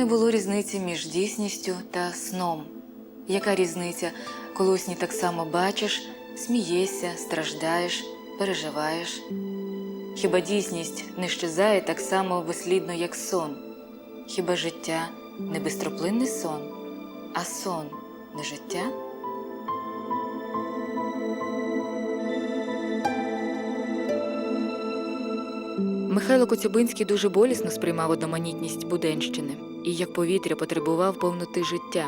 було різниці між дійсністю та сном. Яка різниця, коли у сні так само бачиш, смієшся, страждаєш, переживаєш? Хіба дійсність не щезає так само безслідно, як сон? Хіба життя не безтроплинний сон, а сон не життя? Михайло Коцюбинський дуже болісно сприймав одноманітність буденщини і як повітря потребував повноти життя.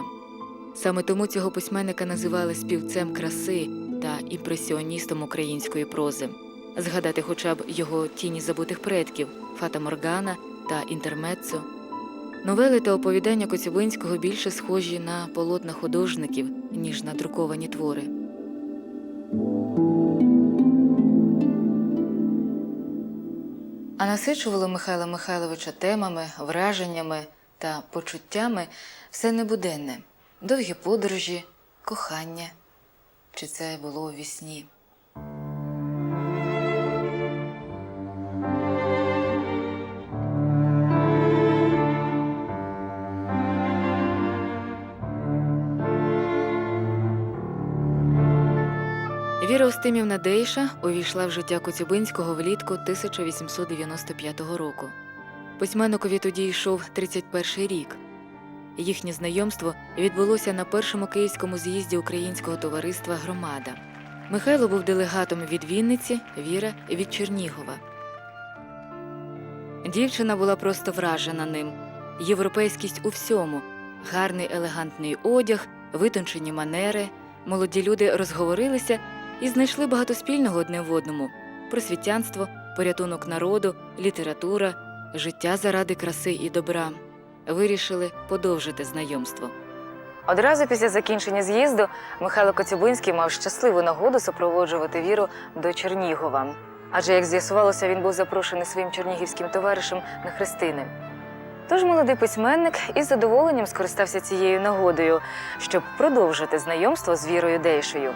Саме тому цього письменника називали співцем краси та імпресіоністом української прози. Згадати хоча б його «Тіні забутих предків», «Фата Моргана» та «Інтермеццо». Новели та оповідання Коцюбинського більше схожі на полотна художників, ніж на друковані твори. А насичувало Михайла Михайловича темами, враженнями та почуттями все небуденне. Довгі подорожі, кохання. Чи це було у вісні? Віра Устимівна Дейша увійшла в життя Коцюбинського влітку 1895 року. Письменникові тоді йшов 31-й рік. Їхнє знайомство відбулося на першому київському з'їзді Українського товариства «Громада». Михайло був делегатом від Вінниці, Віра – від Чернігова. Дівчина була просто вражена ним. Європейськість у всьому – гарний елегантний одяг, витончені манери. Молоді люди розговорилися і знайшли багато спільного одне в одному – просвітянство, порятунок народу, література, життя заради краси і добра. Вирішили подовжити знайомство. Одразу після закінчення з'їзду Михайло Коцюбинський мав щасливу нагоду супроводжувати Віру до Чернігова. Адже, як з'ясувалося, він був запрошений своїм чернігівським товаришем на хрестини. Тож молодий письменник із задоволенням скористався цією нагодою, щоб продовжити знайомство з Вірою Дейшею.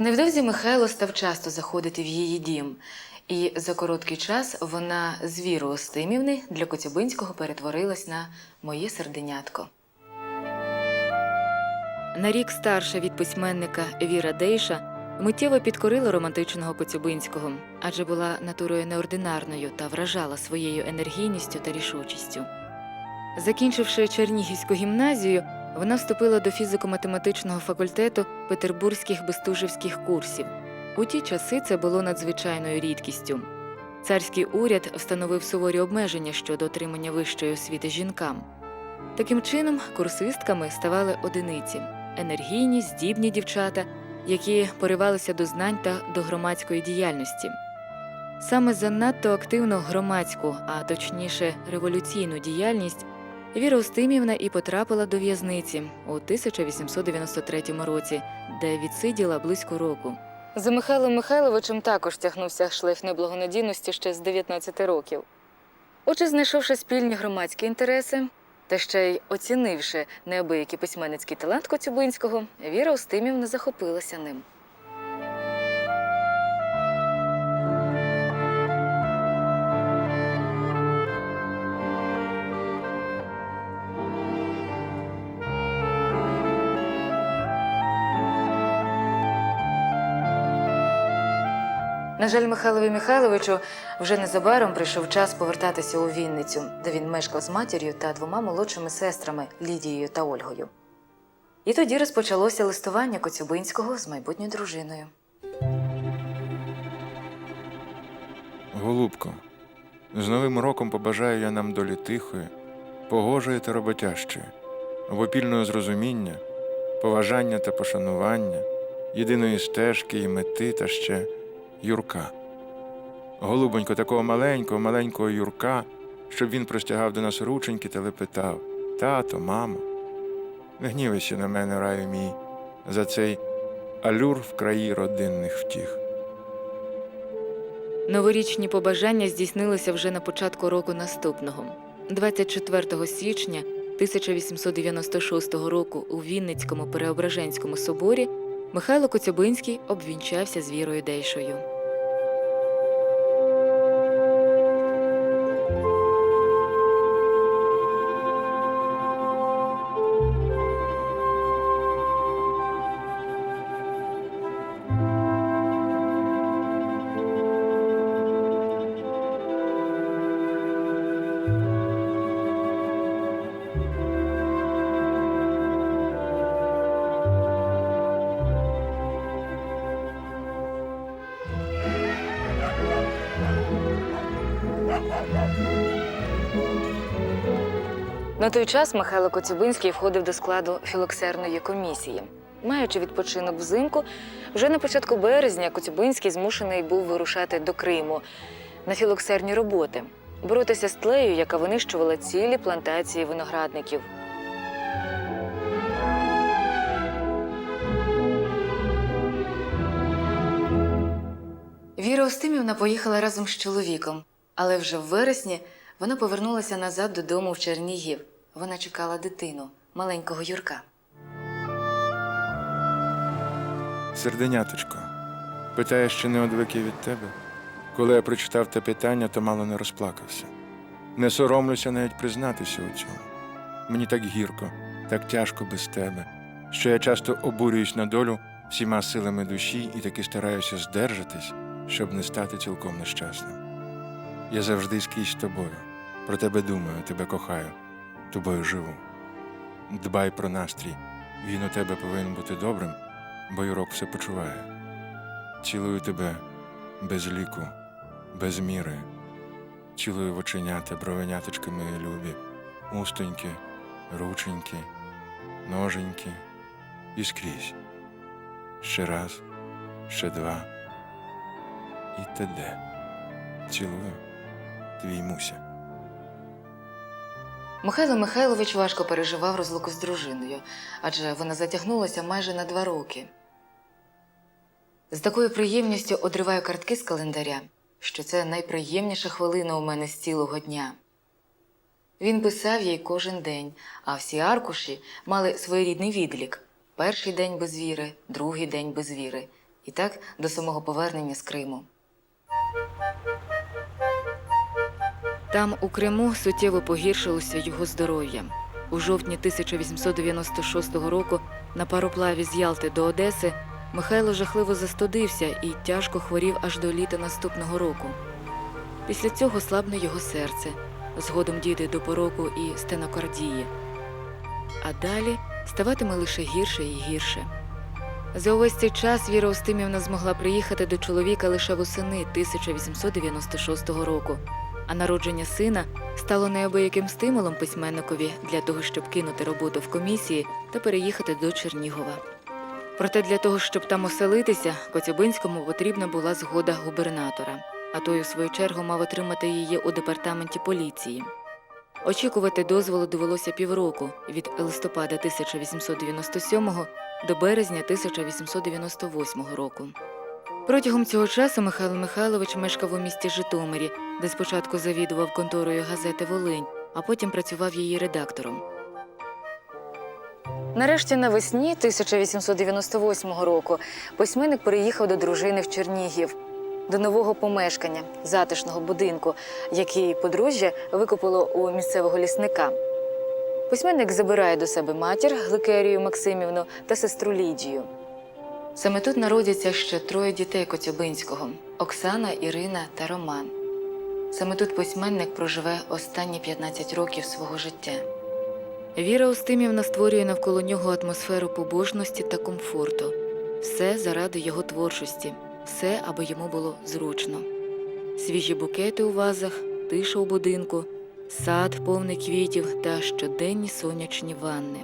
Невдовзі Михайло став часто заходити в її дім, і за короткий час вона з Віри Устимівни для Коцюбинського перетворилась на «моє серденятко». На рік старша від письменника Віра Дейша миттєво підкорила романтичного Коцюбинського, адже була натурою неординарною та вражала своєю енергійністю та рішучістю. Закінчивши Чернігівську гімназію, вона вступила до фізико-математичного факультету петербурзьких бестужівських курсів. У ті часи це було надзвичайною рідкістю. Царський уряд встановив суворі обмеження щодо отримання вищої освіти жінкам. Таким чином, курсистками ставали одиниці – енергійні, здібні дівчата, які поривалися до знань та до громадської діяльності. Саме за надто активну громадську, а точніше революційну діяльність Віра Устимівна і потрапила до в'язниці у 1893 році, де відсиділа близько року. За Михайлом Михайловичем також тягнувся шлейф неблагонадійності ще з 19 років. Отже, знайшовши спільні громадські інтереси, та ще й оцінивши неабиякий письменницький талант Коцюбинського, Віра Устимівна захопилася ним. На жаль, Михайлові Михайловичу вже незабаром прийшов час повертатися у Вінницю, де він мешкав з матір'ю та двома молодшими сестрами Лідією та Ольгою. І тоді розпочалося листування Коцюбинського з майбутньою дружиною. Голубко, з Новим роком побажаю я нам долі тихої, погожої та роботящої, обопільного зрозуміння, поважання та пошанування, єдиної стежки і мети та ще Юрка. Голубонько, такого маленького Юрка, щоб він простягав до нас рученьки та лепетав: тато, мамо. Не гнівайся на мене, раю мій, за цей алюр в краї родинних втіх. Новорічні побажання здійснилися вже на початку року наступного. 24 січня 1896 року у Вінницькому Преображенському соборі Михайло Коцюбинський обвінчався з Вірою Дейшою. На той час Михайло Коцюбинський входив до складу філоксерної комісії. Маючи відпочинок взимку, вже на початку березня Коцюбинський змушений був вирушати до Криму на філоксерні роботи, боротися з тлею, яка винищувала цілі плантації виноградників. Віра Устимівна поїхала разом з чоловіком, але вже в вересні вона повернулася назад додому в Чернігів. Вона чекала дитину, маленького Юрка. Серденяточко, питаєш, чи не одвик я від тебе? Коли я прочитав те питання, то мало не розплакався. Не соромлюся навіть признатися у цьому. Мені так гірко, так тяжко без тебе, що я часто обурююсь на долю всіма силами душі і таки стараюся здержатись, щоб не стати цілком нещасним. Я завжди скрізь з тобою. Про тебе думаю, тебе кохаю, тобою живу. Дбай про настрій, він у тебе повинен бути добрим, бо Юрок все почуває. Цілую тебе без ліку, без міри. Цілую в оченята, бровеняточки мої любі, устоньки, рученьки, ноженьки і скрізь. Ще раз, ще два і т.д. Цілую, твій Муся. Михайло Михайлович важко переживав розлуку з дружиною, адже вона затягнулася майже на 2 роки. З такою приємністю одриваю картки з календаря, що це найприємніша хвилина у мене з цілого дня. Він писав їй кожен день, а всі аркуші мали своєрідний відлік. Перший день без Віри, другий день без Віри. І так до самого повернення з Криму. Там, у Криму, суттєво погіршилося його здоров'я. У жовтні 1896 року на пароплаві з Ялти до Одеси Михайло жахливо застудився і тяжко хворів аж до літа наступного року. Після цього слабне його серце, згодом дійде до пороку і стенокардії. А далі ставатиме лише гірше і гірше. За увесь цей час Віра Устимівна змогла приїхати до чоловіка лише восени 1896 року, а народження сина стало неабияким стимулом письменникові для того, щоб кинути роботу в комісії та переїхати до Чернігова. Проте для того, щоб там оселитися, Коцюбинському потрібна була згода губернатора, а той, у свою чергу, мав отримати її у департаменті поліції. Очікувати дозволу довелося півроку, від листопада 1897 до березня 1898 року. Протягом цього часу Михайло Михайлович мешкав у місті Житомирі, де спочатку завідував конторою газети «Волинь», а потім працював її редактором. Нарешті навесні 1898 року письменник переїхав до дружини в Чернігів, до нового помешкання, затишного будинку, який подружжя викупило у місцевого лісника. Письменник забирає до себе матір Гликерію Максимівну та сестру Лідію. Саме тут народяться ще 3 дітей Коцюбинського – Оксана, Ірина та Роман. Саме тут письменник проживе останні 15 років свого життя. Віра Устимівна створює навколо нього атмосферу побожності та комфорту. Все заради його творчості, все, аби йому було зручно. Свіжі букети у вазах, тиша у будинку, сад повний квітів та щоденні сонячні ванни.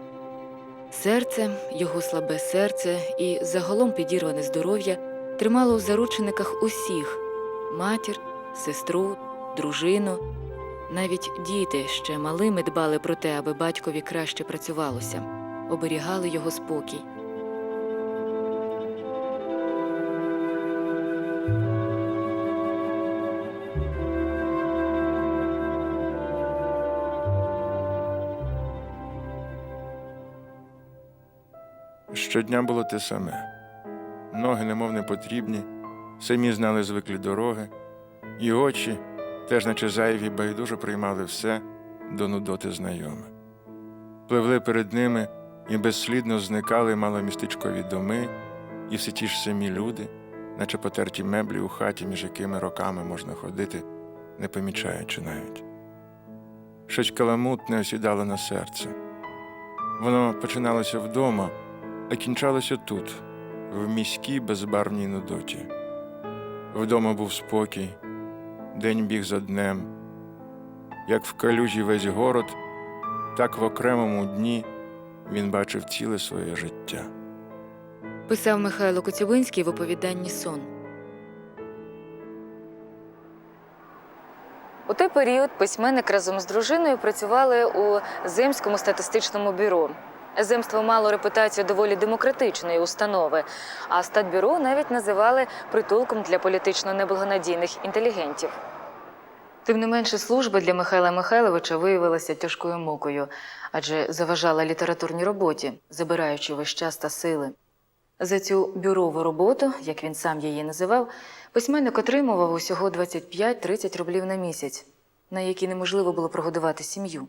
Серце, його слабе серце і загалом підірване здоров'я тримало у заручниках усіх – матір, сестру, дружину. Навіть діти ще малими дбали про те, аби батькові краще працювалося, оберігали його спокій. Щодня було те саме. Ноги немов не потрібні, самі знали звиклі дороги, і очі, теж наче зайві, байдуже приймали все до нудоти знайоме. Пливли перед ними і безслідно зникали маломістечкові доми, і все ті ж самі люди, наче потерті меблі у хаті, між якими роками можна ходити, не помічаючи навіть. Щось каламутне осідало на серце. Воно починалося вдома, а кінчалося тут, в міській безбарвній нудоті. Вдома був спокій, день біг за днем. Як в калюжі весь город, так в окремому дні він бачив ціле своє життя. Писав Михайло Коцюбинський в оповіданні «Сон». У той період письменник разом з дружиною працювали у Земському статистичному бюро. Земство мало репутацію доволі демократичної установи, а статбюро навіть називали притулком для політично неблагонадійних інтелігентів. Тим не менше, служба для Михайла Михайловича виявилася тяжкою мукою, адже заважала літературній роботі, забираючи весь час та сили. За цю бюрову роботу, як він сам її називав, письменник отримував усього 25-30 рублів на місяць, на які неможливо було прогодувати сім'ю.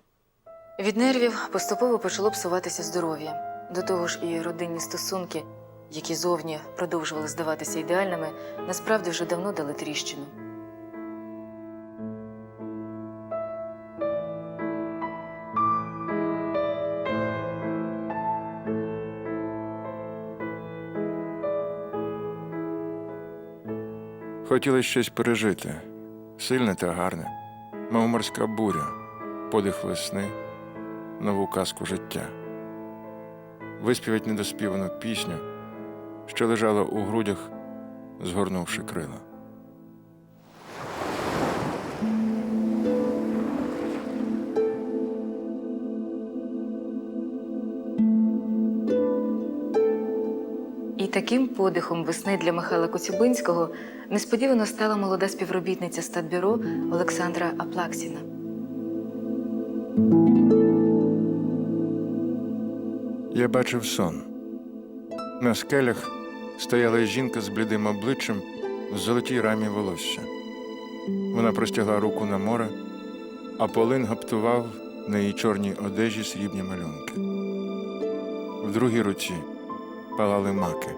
Від нервів поступово почало псуватися здоров'я. До того ж і родинні стосунки, які зовні продовжували здаватися ідеальними, насправді вже давно дали тріщину. Хотілося щось пережити, сильне та гарне, мов морська буря, подих весни, нову казку життя. Виспівать недоспівану пісню, що лежала у грудях, згорнувши крила. І таким подихом весни для Михайла Коцюбинського несподівано стала молода співробітниця статбюро Олександра Аплаксіна. Я бачив сон. На скелях стояла жінка з блідим обличчям в золотій рамі волосся. Вона простягла руку на море, а полин гаптував на її чорній одежі срібні малюнки. В другій руці палали маки.